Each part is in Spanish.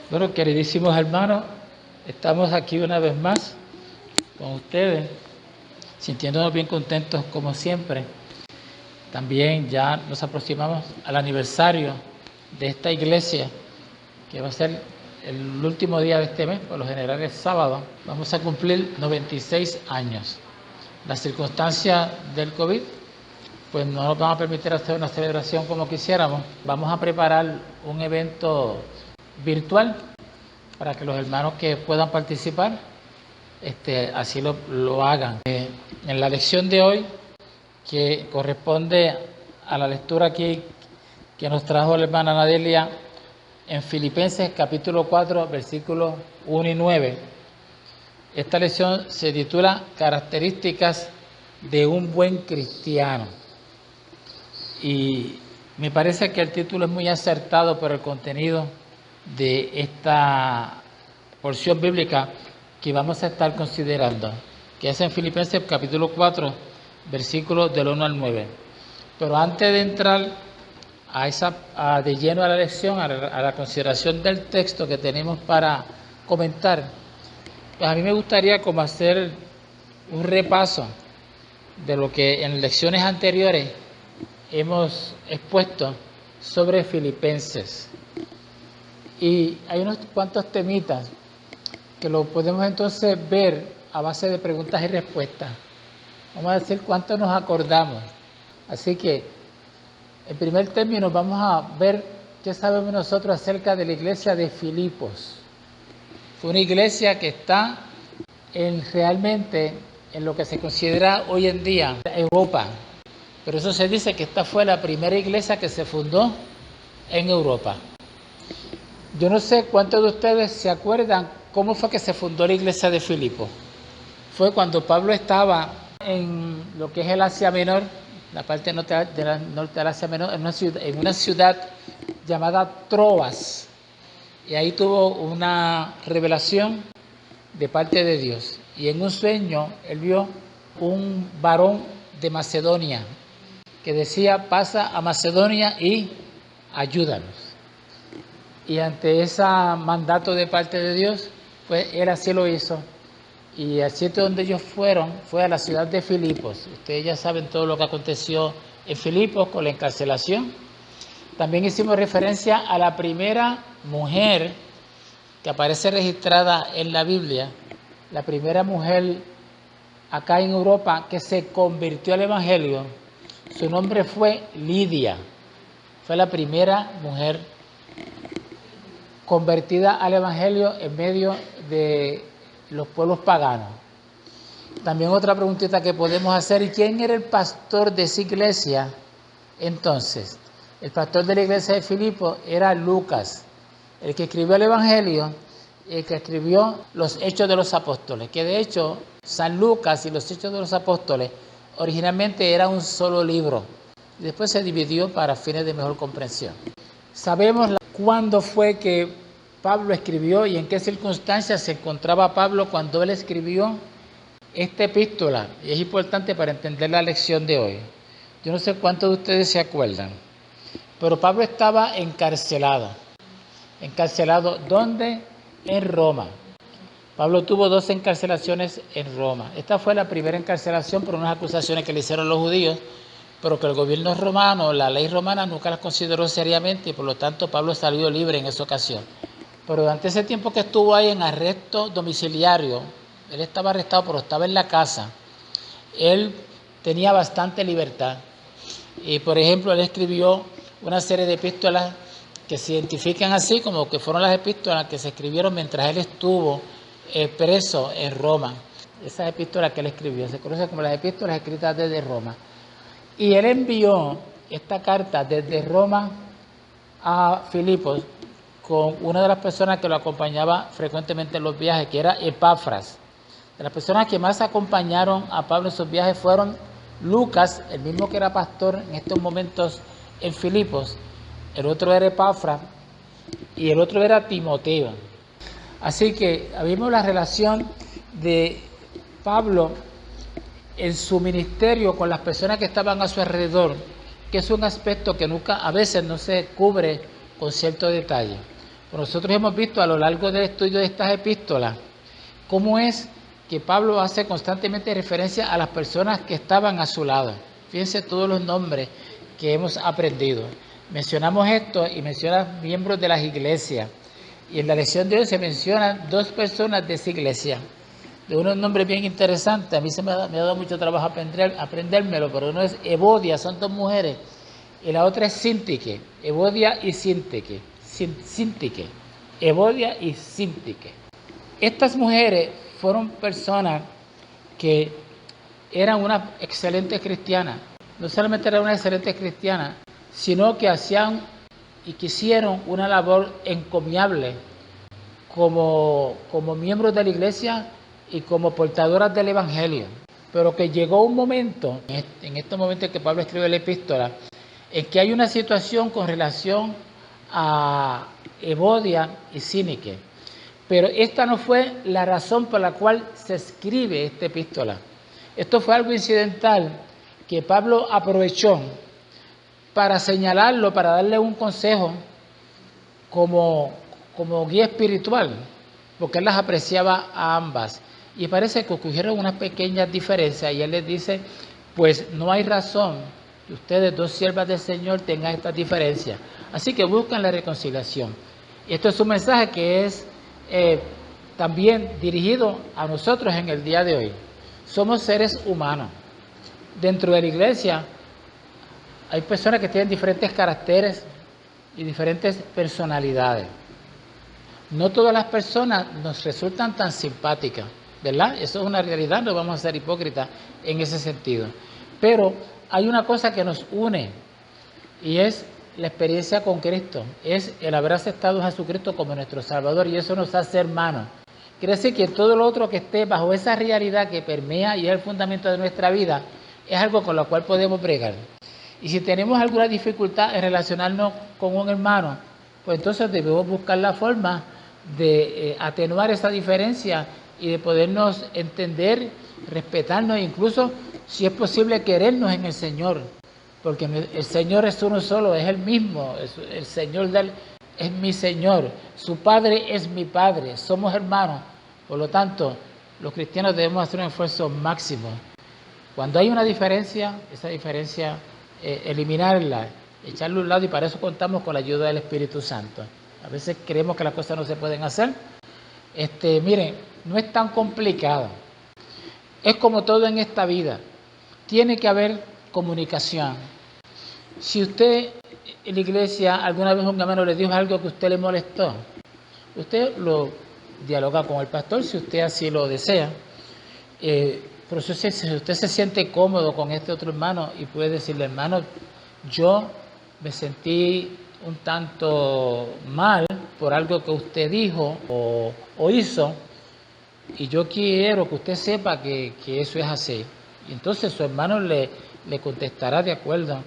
Bueno, queridísimos hermanos, estamos aquí una vez más con ustedes, sintiéndonos bien contentos como siempre. También ya nos aproximamos al aniversario de esta iglesia, que va a ser el último día de este mes, por lo general es sábado. Vamos a cumplir 96 años. Las circunstancias del COVID pues no nos van a permitir hacer una celebración como quisiéramos. Vamos a preparar un evento virtual para que los hermanos que puedan participar así lo hagan. En la lección de hoy, que corresponde a la lectura aquí que nos trajo la hermana Nadelia en Filipenses capítulo 4, versículos 1 y 9. Esta lección se titula Características de un buen cristiano. Y me parece que el título es muy acertado por el contenido de esta porción bíblica que vamos a estar considerando, que es en Filipenses capítulo 4, versículos del 1 al 9. Pero antes de entrar de lleno a la lección, a la consideración del texto que tenemos para comentar, pues a mí me gustaría como hacer un repaso de lo que en lecciones anteriores hemos expuesto sobre Filipenses. Y hay unos cuantos temitas que lo podemos entonces ver a base de preguntas y respuestas. Vamos a decir cuánto nos acordamos. Así que, en primer término, vamos a ver qué sabemos nosotros acerca de la iglesia de Filipos. Fue una iglesia que está realmente en lo que se considera hoy en día Europa. Pero eso se dice que esta fue la primera iglesia que se fundó en Europa. Yo no sé cuántos de ustedes se acuerdan cómo fue que se fundó la iglesia de Filipos. Fue cuando Pablo estaba en lo que es el Asia Menor, la parte norte del Asia Menor, en una ciudad llamada Troas. Y ahí tuvo una revelación de parte de Dios. Y en un sueño él vio un varón de Macedonia que decía: pasa a Macedonia y ayúdanos. Y ante ese mandato de parte de Dios, pues él así lo hizo. Y al sitio donde ellos fueron fue a la ciudad de Filipos. Ustedes ya saben todo lo que aconteció en Filipos con la encarcelación. También hicimos referencia a la primera mujer que aparece registrada en la Biblia, la primera mujer acá en Europa que se convirtió al Evangelio. Su nombre fue Lidia. Fue la primera mujer convertida al Evangelio en medio de los pueblos paganos. También otra preguntita que podemos hacer: ¿y quién era el pastor de esa iglesia entonces? El pastor de la iglesia de Filipos era Lucas, el que escribió el Evangelio, el que escribió los Hechos de los Apóstoles, que de hecho San Lucas y los Hechos de los Apóstoles originalmente era un solo libro, y después se dividió para fines de mejor comprensión. Sabemos cuándo fue que Pablo escribió y en qué circunstancias se encontraba Pablo cuando él escribió esta epístola, y es importante para entender la lección de hoy. Yo no sé cuántos de ustedes se acuerdan, pero Pablo estaba encarcelado. ¿Encarcelado dónde? En Roma. Pablo tuvo 2 encarcelaciones en Roma. Esta fue la primera encarcelación por unas acusaciones que le hicieron los judíos, pero que el gobierno romano, la ley romana, nunca las consideró seriamente, y por lo tanto Pablo salió libre en esa ocasión. Pero durante ese tiempo que estuvo ahí en arresto domiciliario, él estaba arrestado, pero estaba en la casa, él tenía bastante libertad. Y por ejemplo, él escribió una serie de epístolas que se identifican así como que fueron las epístolas que se escribieron mientras él estuvo preso en Roma. Esas epístolas que él escribió se conocen como las epístolas escritas desde Roma. Y él envió esta carta desde Roma a Filipos con una de las personas que lo acompañaba frecuentemente en los viajes, que era Epafras. De las personas que más acompañaron a Pablo en sus viajes fueron Lucas, el mismo que era pastor en estos momentos en Filipos, el otro era Epafras y el otro era Timoteo. Así que vimos la relación de Pablo en su ministerio con las personas que estaban a su alrededor, que es un aspecto que nunca, a veces no se cubre con cierto detalle. Pues nosotros hemos visto a lo largo del estudio de estas epístolas cómo es que Pablo hace constantemente referencia a las personas que estaban a su lado. Fíjense todos los nombres que hemos aprendido. Mencionamos esto y menciona miembros de las iglesias. Y en la lección de hoy se mencionan 2 personas de esa iglesia, de unos nombres bien interesantes. A mí me ha dado mucho trabajo aprendérmelo, pero uno es Evodia, son 2 mujeres, y la otra es Síntique, Evodia y Síntique, Evodia y Síntique. Estas mujeres fueron personas que eran unas excelentes cristianas. No solamente eran unas excelentes cristianas, sino que hacían y que hicieron una labor encomiable como miembros de la iglesia y como portadoras del evangelio. Pero que llegó un momento, en este momento en que Pablo escribe la epístola, en que hay una situación con relación a Evodia y Síntique. Pero esta no fue la razón por la cual se escribe esta epístola. Esto fue algo incidental que Pablo aprovechó para señalarlo, para darle un consejo como guía espiritual, porque él las apreciaba a ambas. Y parece que ocurrieron unas pequeñas diferencias y él les dice, pues no hay razón que ustedes, 2 siervas del Señor, tengan estas diferencias. Así que buscan la reconciliación. Y esto es un mensaje que es también dirigido a nosotros en el día de hoy. Somos seres humanos. Dentro de la iglesia hay personas que tienen diferentes caracteres y diferentes personalidades. No todas las personas nos resultan tan simpáticas, ¿verdad? Eso es una realidad, no vamos a ser hipócritas en ese sentido. Pero hay una cosa que nos une y es la experiencia con Cristo, es el haber aceptado a Jesucristo como nuestro Salvador, y eso nos hace hermanos. Quiere decir que todo lo otro que esté bajo esa realidad que permea y es el fundamento de nuestra vida es algo con lo cual podemos bregar. Y si tenemos alguna dificultad en relacionarnos con un hermano, pues entonces debemos buscar la forma de atenuar esa diferencia y de podernos entender, respetarnos e incluso, si es posible, querernos en el Señor. Porque el Señor es uno solo, es el mismo, el Señor de él es mi Señor, su Padre es mi Padre, somos hermanos. Por lo tanto, los cristianos debemos hacer un esfuerzo máximo. Cuando hay una diferencia, esa diferencia eliminarla, echarla a un lado, y para eso contamos con la ayuda del Espíritu Santo. A veces creemos que las cosas no se pueden hacer. Miren, no es tan complicado. Es como todo en esta vida. Tiene que haber comunicación. Si usted en la iglesia alguna vez un hermano le dijo algo que a usted le molestó, usted lo dialoga con el pastor si usted así lo desea. Pero si usted se siente cómodo con este otro hermano y puede decirle, hermano, yo me sentí un tanto mal por algo que usted dijo o hizo, y yo quiero que usted sepa que eso es así. Y entonces su hermano le contestará de acuerdo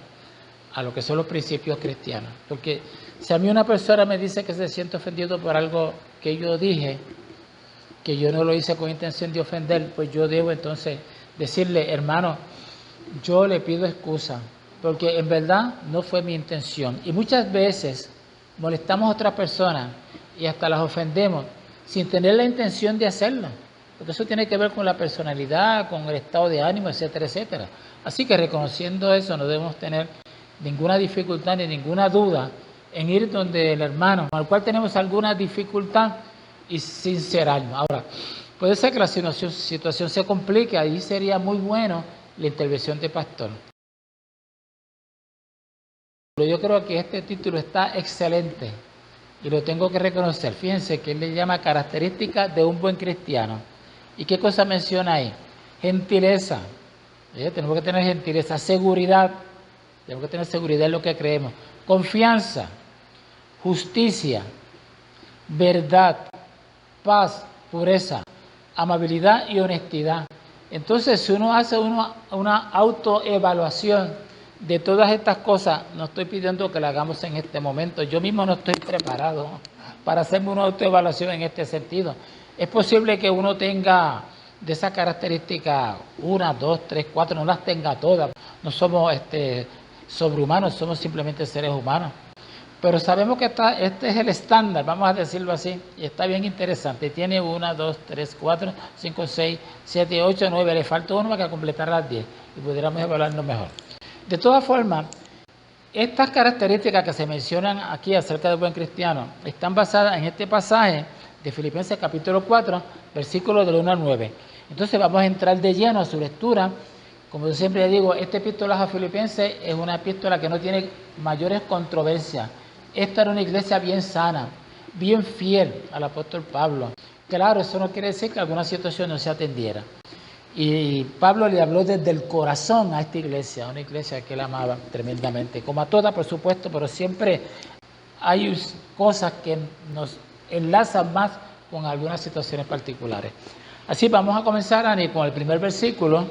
a lo que son los principios cristianos. Porque si a mí una persona me dice que se siente ofendido por algo que yo dije, que yo no lo hice con intención de ofender, pues yo debo entonces decirle, hermano, yo le pido excusa, porque en verdad no fue mi intención. Y muchas veces molestamos a otras personas y hasta las ofendemos sin tener la intención de hacerlo, porque eso tiene que ver con la personalidad, con el estado de ánimo, etcétera, etcétera. Así que reconociendo eso, no debemos tener ninguna dificultad ni ninguna duda en ir donde el hermano al cual tenemos alguna dificultad y sincerarnos. Ahora, puede ser que la situación se complique, ahí sería muy bueno la intervención del pastor. Pero yo creo que este título está excelente y lo tengo que reconocer. Fíjense que él le llama características de un buen cristiano. ¿Y qué cosa menciona ahí? Gentileza. Tenemos que tener gentileza, seguridad. Tenemos que tener seguridad en lo que creemos. Confianza, justicia, verdad, paz, pureza, amabilidad y honestidad. Entonces, si uno hace una autoevaluación de todas estas cosas, no estoy pidiendo que la hagamos en este momento. Yo mismo no estoy preparado para hacerme una autoevaluación en este sentido. Es posible que uno tenga de esas características 1, 2, 3, 4, no las tenga todas. No somos sobrehumanos, somos simplemente seres humanos. Pero sabemos que este es el estándar, vamos a decirlo así, y está bien interesante. Tiene 1, 2, 3, 4, 5, 6, 7, 8, 9, le falta uno para completar las 10 y pudiéramos evaluarnos mejor. De todas formas, estas características que se mencionan aquí acerca del buen cristiano están basadas en este pasaje de Filipenses capítulo 4, versículos del 1 al 9. Entonces vamos a entrar de lleno a su lectura. Como yo siempre digo, esta epístola a Filipenses es una epístola que no tiene mayores controversias. Esta era una iglesia bien sana, bien fiel al apóstol Pablo. Claro, eso no quiere decir que alguna situación no se atendiera. Y Pablo le habló desde el corazón a esta iglesia, una iglesia que él amaba tremendamente, como a todas, por supuesto, pero siempre hay cosas que nos enlazan más con algunas situaciones particulares. Así vamos a comenzar, Ani, con el primer versículo.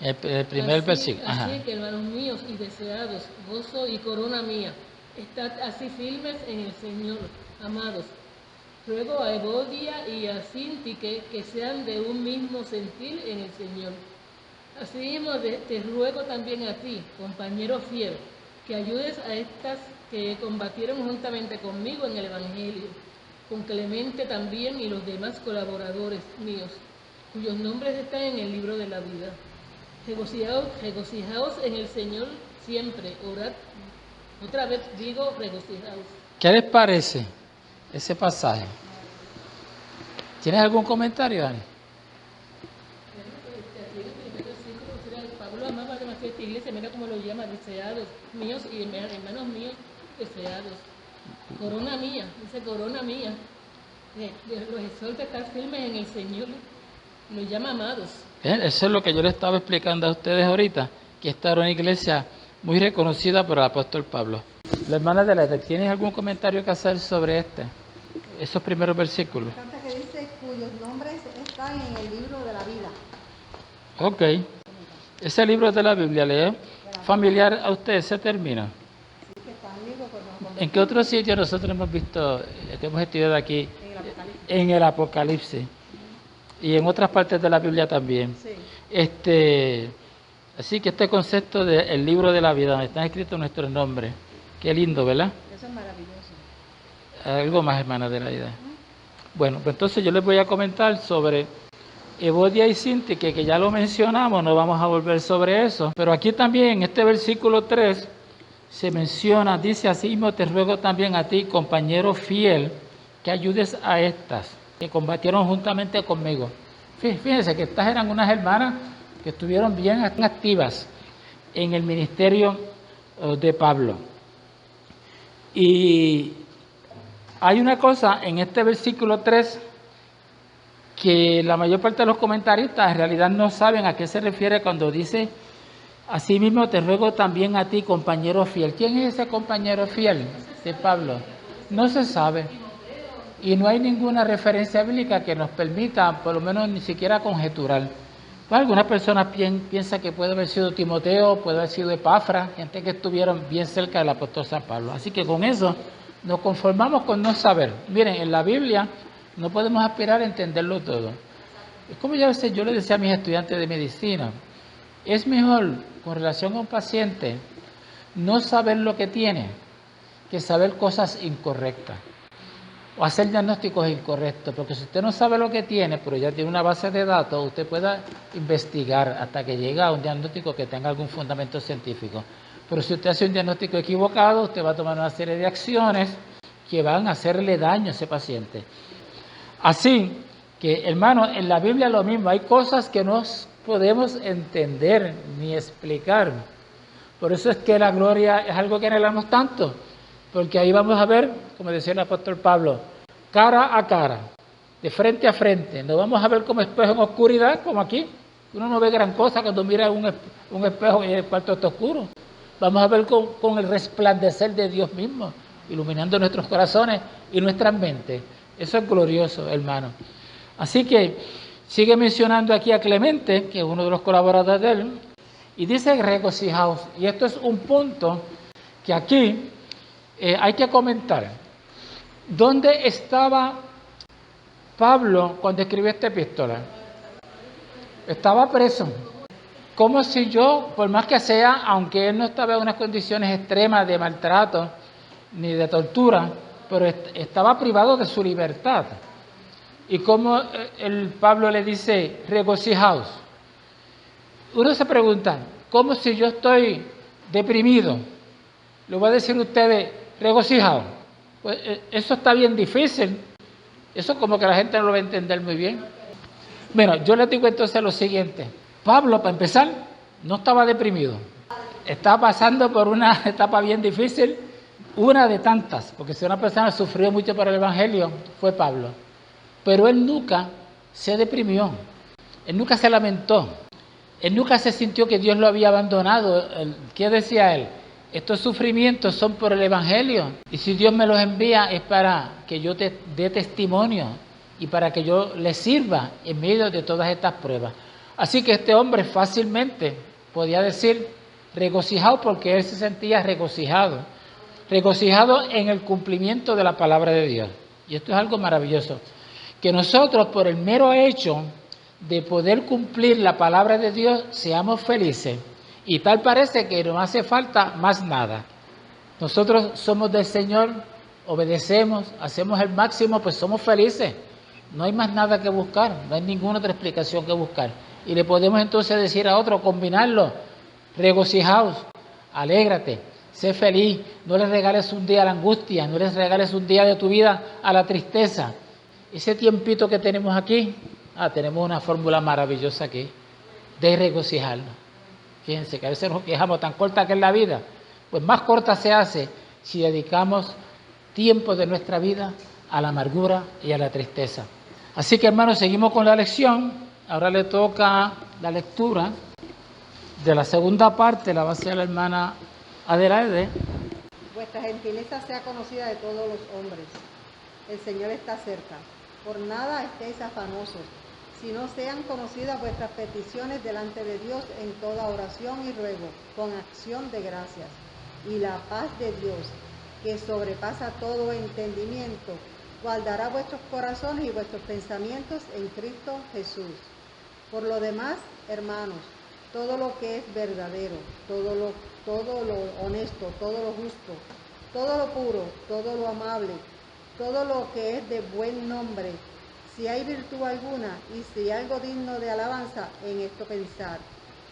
El primer versículo. Así que, hermanos míos y deseados, gozo y corona mía, estad así firmes en el Señor, amados. Ruego a Evodia y a Síntique que sean de un mismo sentir en el Señor. Asimismo te ruego también a ti, compañero fiel, que ayudes a estas que combatieron juntamente conmigo en el Evangelio, con Clemente también y los demás colaboradores míos, cuyos nombres están en el libro de la vida. Regocijaos en el Señor siempre, orad. Otra vez digo, regocijaos. ¿Qué les parece ese pasaje? ¿Tienes algún comentario, Dani? Pablo amaba demasiado esta iglesia, mira cómo lo llama, deseados míos y hermanos míos deseados. Corona mía, dice corona mía. Los exhorta a estar firmes en el Señor, los llama amados. Eso es lo que yo le estaba explicando a ustedes ahorita, que esta era una iglesia muy reconocida por el apóstol Pablo. La hermana Adelaide, ¿tienes algún comentario que hacer sobre esos primeros versículos? Que dice cuyos nombres están en el libro de la vida. Ok. Ese libro de la Biblia, ¿le es familiar a usted ese término? Sí, que está en el libro, ¿En qué otro sitio nosotros hemos visto, que hemos estudiado aquí? En el Apocalipsis. Y en otras partes de la Biblia también. Sí. Así que este concepto del libro de la vida, donde están escritos nuestros nombres, qué lindo, ¿verdad? Eso es maravilloso. Algo más, hermana de la idea. Bueno, pues entonces yo les voy a comentar sobre Evodia y Síntique, que ya lo mencionamos, no vamos a volver sobre eso. Pero aquí también, en este versículo 3, se menciona, dice: así mismo te ruego también a ti, compañero fiel, que ayudes a estas que combatieron juntamente conmigo. Fíjense que estas eran unas hermanas que estuvieron bien activas en el ministerio de Pablo. Y hay una cosa en este versículo 3 que la mayor parte de los comentaristas en realidad no saben a qué se refiere cuando dice: así mismo te ruego también a ti, compañero fiel. ¿Quién es ese compañero fiel de Pablo? No se sabe. Y no hay ninguna referencia bíblica que nos permita, por lo menos ni siquiera conjeturar. Pues algunas personas piensan que puede haber sido Timoteo, puede haber sido Epafras, gente que estuvieron bien cerca del apóstol San Pablo. Así que con eso nos conformamos con no saber. Miren, en la Biblia no podemos aspirar a entenderlo todo. Es como yo le decía a mis estudiantes de medicina, es mejor con relación a un paciente no saber lo que tiene que saber cosas incorrectas o hacer diagnósticos incorrectos, porque si usted no sabe lo que tiene, pero ya tiene una base de datos, usted pueda investigar hasta que llegue a un diagnóstico que tenga algún fundamento científico. Pero si usted hace un diagnóstico equivocado, usted va a tomar una serie de acciones que van a hacerle daño a ese paciente. Así que, hermano, en la Biblia lo mismo, hay cosas que no podemos entender ni explicar. Por eso es que la gloria es algo que anhelamos tanto, porque ahí vamos a ver, como decía el apóstol Pablo, cara a cara, de frente a frente. No vamos a ver como espejo en oscuridad, como aquí. Uno no ve gran cosa cuando mira un espejo y el cuarto está oscuro. Vamos a ver con el resplandecer de Dios mismo, iluminando nuestros corazones y nuestras mentes. Eso es glorioso, hermano. Así que sigue mencionando aquí a Clemente, que es uno de los colaboradores de él, y dice regocijaos. Y esto es un punto que aquí hay que comentar. ¿Dónde estaba Pablo cuando escribió esta epístola? Estaba preso. como si yo, por más que sea, aunque él no estaba en unas condiciones extremas de maltrato ni de tortura, pero estaba privado de su libertad. Y como el Pablo le dice, regocijaos. Uno se pregunta, ¿cómo si yo estoy deprimido? Le voy a decir a ustedes, regocijaos. Pues eso está bien difícil. Eso como que la gente no lo va a entender muy bien. Bueno, yo les digo entonces lo siguiente. Pablo, para empezar, no estaba deprimido. Estaba pasando por una etapa bien difícil, una de tantas, porque si una persona sufrió mucho por el Evangelio, fue Pablo. Pero él nunca se deprimió, él nunca se lamentó, él nunca se sintió que Dios lo había abandonado. ¿Qué decía él? Estos sufrimientos son por el Evangelio, y si Dios me los envía es para que yo te dé testimonio y para que yo le sirva en medio de todas estas pruebas. Así que este hombre fácilmente podía decir regocijado, porque él se sentía regocijado en el cumplimiento de la palabra de Dios. Y esto es algo maravilloso, que nosotros por el mero hecho de poder cumplir la palabra de Dios seamos felices, y tal parece que no hace falta más nada. Nosotros somos del Señor, obedecemos, hacemos el máximo, pues somos felices. No hay más nada que buscar, no hay ninguna otra explicación que buscar. Y le podemos entonces decir a otro, combinarlo, regocijaos, alégrate, sé feliz, no les regales un día a la angustia, no les regales un día de tu vida a la tristeza. Ese tiempito que tenemos aquí, tenemos una fórmula maravillosa aquí, de regocijarnos. Fíjense que a veces nos quejamos tan corta que es la vida, pues más corta se hace si dedicamos tiempo de nuestra vida a la amargura y a la tristeza. Así que hermanos, seguimos con la lección. Ahora le toca la lectura de la segunda parte, la va a hacer la hermana Adelaide. Vuestra gentileza sea conocida de todos los hombres. El Señor está cerca. Por nada estéis afanosos, sino sean conocidas vuestras peticiones delante de Dios en toda oración y ruego, con acción de gracias. Y la paz de Dios, que sobrepasa todo entendimiento, guardará vuestros corazones y vuestros pensamientos en Cristo Jesús. Por lo demás, hermanos, todo lo que es verdadero, todo lo honesto, todo lo justo, todo lo puro, todo lo amable, todo lo que es de buen nombre, si hay virtud alguna y si algo digno de alabanza, en esto pensar.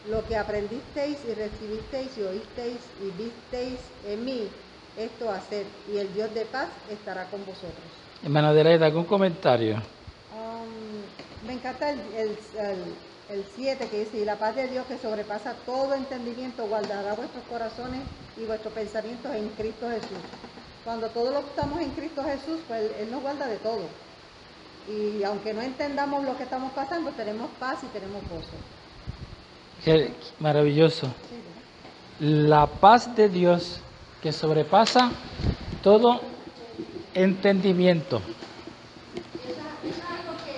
Lo que aprendisteis y recibisteis y oísteis y visteis en mí, esto haced, y el Dios de paz estará con vosotros. Hermana Adelaide, ¿algún comentario? Me encanta el 7 que dice, y la paz de Dios que sobrepasa todo entendimiento guardará vuestros corazones y vuestros pensamientos en Cristo Jesús. Cuando todos los estamos en Cristo Jesús, pues Él nos guarda de todo. Y aunque no entendamos lo que estamos pasando, tenemos paz y tenemos gozo. Qué maravilloso. Sí, La paz de Dios que sobrepasa todo entendimiento. es algo que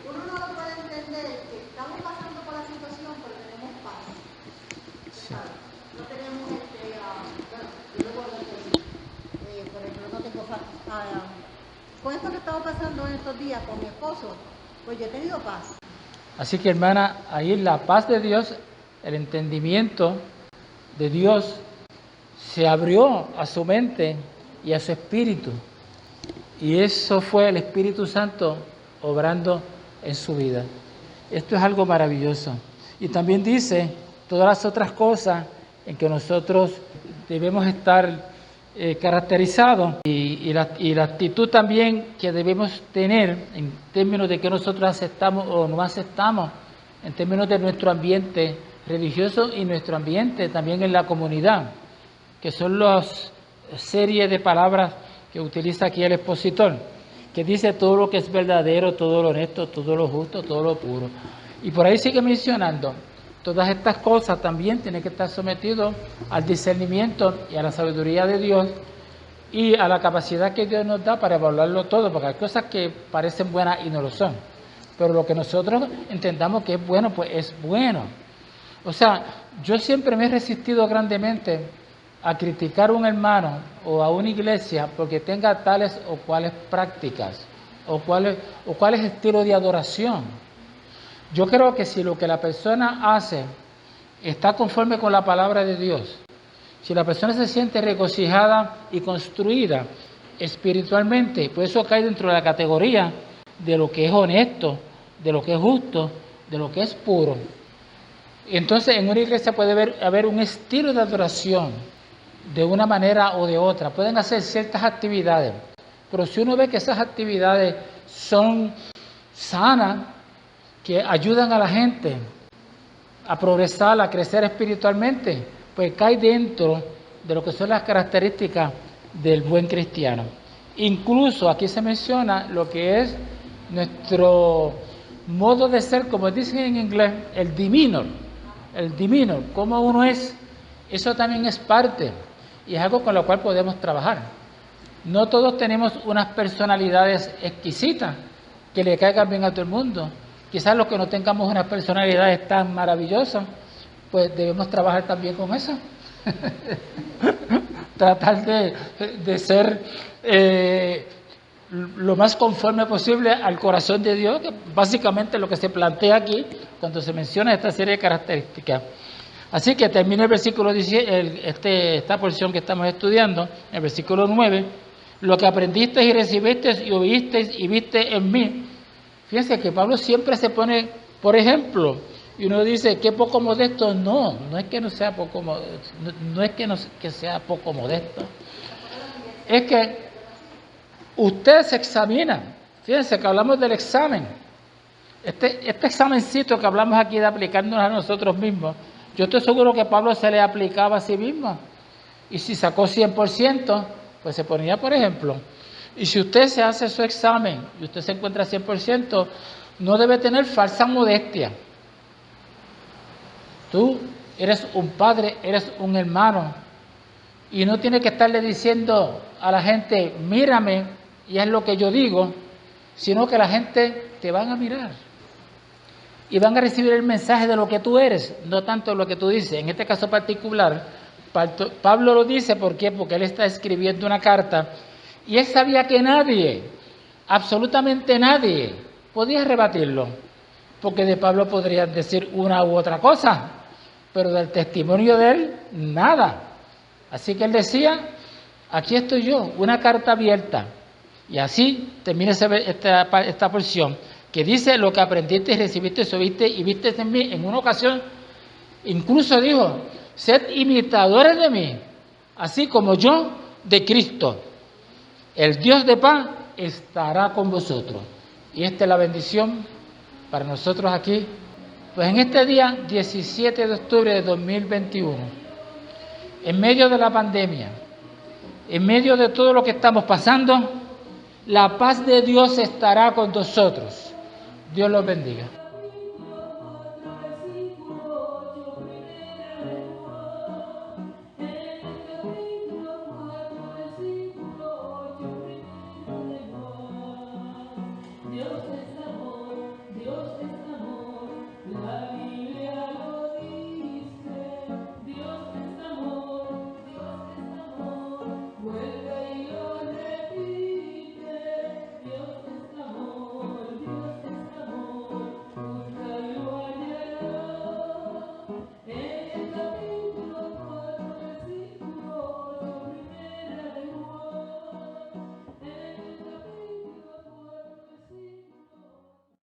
uno no lo puede entender, que estamos pasando por la situación, pero tenemos paz. Sí. No tenemos, yo lo puedo decir, por ejemplo, no tengo paz. Con esto que estamos pasando en estos días con mi esposo, pues yo he tenido paz. Así que hermana, ahí la paz de Dios, el entendimiento de Dios se abrió a su mente y a su espíritu. Y eso fue el Espíritu Santo obrando en su vida. Esto es algo maravilloso. Y también dice todas las otras cosas en que nosotros debemos estar caracterizados y la actitud también que debemos tener en términos de que nosotros aceptamos o no aceptamos, en términos de nuestro ambiente religioso y nuestro ambiente también en la comunidad, que son las series de palabras que utiliza aquí el expositor, que dice todo lo que es verdadero, todo lo honesto, todo lo justo, todo lo puro. Y por ahí sigue mencionando, todas estas cosas también tienen que estar sometidos al discernimiento y a la sabiduría de Dios y a la capacidad que Dios nos da para evaluarlo todo, porque hay cosas que parecen buenas y no lo son. Pero lo que nosotros entendamos que es bueno, pues es bueno. O sea, yo siempre me he resistido grandemente a criticar a un hermano o a una iglesia porque tenga tales o cuales prácticas o cuáles estilos de adoración. Yo creo que si lo que la persona hace está conforme con la palabra de Dios, si la persona se siente regocijada y construida espiritualmente, pues eso cae dentro de la categoría de lo que es honesto, de lo que es justo, de lo que es puro. Entonces en una iglesia puede haber un estilo de adoración de una manera o de otra. Pueden hacer ciertas actividades, pero si uno ve que esas actividades son sanas, que ayudan a la gente a progresar, a crecer espiritualmente, pues cae dentro de lo que son las características del buen cristiano. Incluso aquí se menciona lo que es nuestro modo de ser, como dicen en inglés, el demeanor, cómo uno es. Eso también es parte y es algo con lo cual podemos trabajar. No todos tenemos unas personalidades exquisitas que le caigan bien a todo el mundo. Quizás los que no tengamos unas personalidades tan maravillosas, pues debemos trabajar también con eso. Tratar de ser lo más conforme posible al corazón de Dios, que básicamente es lo que se plantea aquí cuando se menciona esta serie de características. Así que termina el versículo 17, esta porción que estamos estudiando, el versículo 9, lo que aprendisteis y recibisteis y oísteis y viste en mí. Fíjense que Pablo siempre se pone, por ejemplo, y uno dice, qué poco modesto. No es que no sea poco modesto, no es que sea poco modesto, es que usted se examina. Fíjense que hablamos del examen. Este examencito que hablamos aquí de aplicándonos a nosotros mismos, yo estoy seguro que Pablo se le aplicaba a sí mismo. Y si sacó 100%, pues se ponía, por ejemplo. Y si usted se hace su examen y usted se encuentra 100%, no debe tener falsa modestia. Tú eres un padre, eres un hermano, y no tienes que estarle diciendo a la gente, mírame, y es lo que yo digo, sino que la gente te van a mirar y van a recibir el mensaje de lo que tú eres, no tanto lo que tú dices. En este caso particular, Pablo lo dice, ¿por qué? Porque él está escribiendo una carta y él sabía que nadie, absolutamente nadie, podía rebatirlo, porque de Pablo podrían decir una u otra cosa, pero del testimonio de él, nada. Así que él decía, aquí estoy yo, una carta abierta. Y así termina esta porción, que dice, lo que aprendiste y recibiste, oíste y viste en mí. En una ocasión, incluso dijo, sed imitadores de mí, así como yo de Cristo. El Dios de paz estará con vosotros. Y esta es la bendición para nosotros aquí. Pues en este día, 17 de octubre de 2021, en medio de la pandemia, en medio de todo lo que estamos pasando, la paz de Dios estará con nosotros. Dios los bendiga.